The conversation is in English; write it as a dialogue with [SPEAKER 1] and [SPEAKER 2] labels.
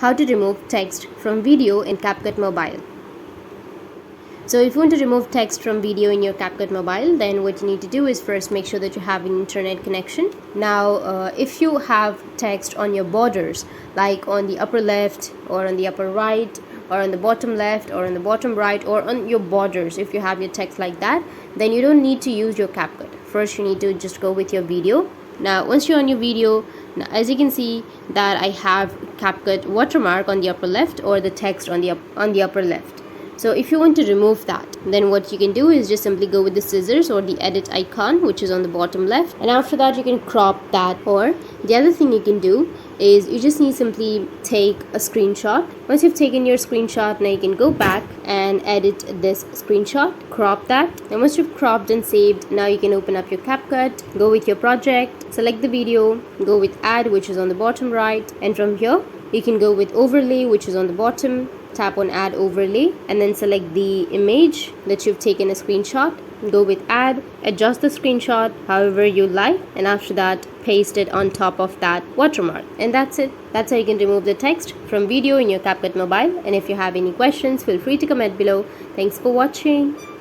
[SPEAKER 1] how to remove text from video in CapCut Mobile. So if you want to remove text from video in your CapCut Mobile, then what you need to do is first make sure that you have an internet connection. Now if you have text on your borders, like on the upper left or on the upper right or on the bottom left or on the bottom right or on your borders, if you have your text like that, then you don't need to use your CapCut. First you need to just go with your video. Now once you're on your video, now as you can see that I have CapCut watermark on the upper left or the text on the upper left. So if you want to remove that, then what you can do is just simply go with the scissors or the edit icon, which is on the bottom left, and after that you can crop that. Or the other thing you can do is you just need simply take a screenshot. Once you've taken your screenshot, now you can go back and edit this screenshot, crop that, and once you've cropped and saved, now you can open up your CapCut, go with your project, select the video, go with add, which is on the bottom right, and from here you can go with overlay, which is on the bottom. Tap on add overlay and then select the image that you've taken a screenshot, go with add, adjust the screenshot however you like, and after that paste it on top of that watermark, and that's it. That's how you can remove the text from video in your CapCut Mobile. And if you have any questions, feel free to comment below. Thanks for watching.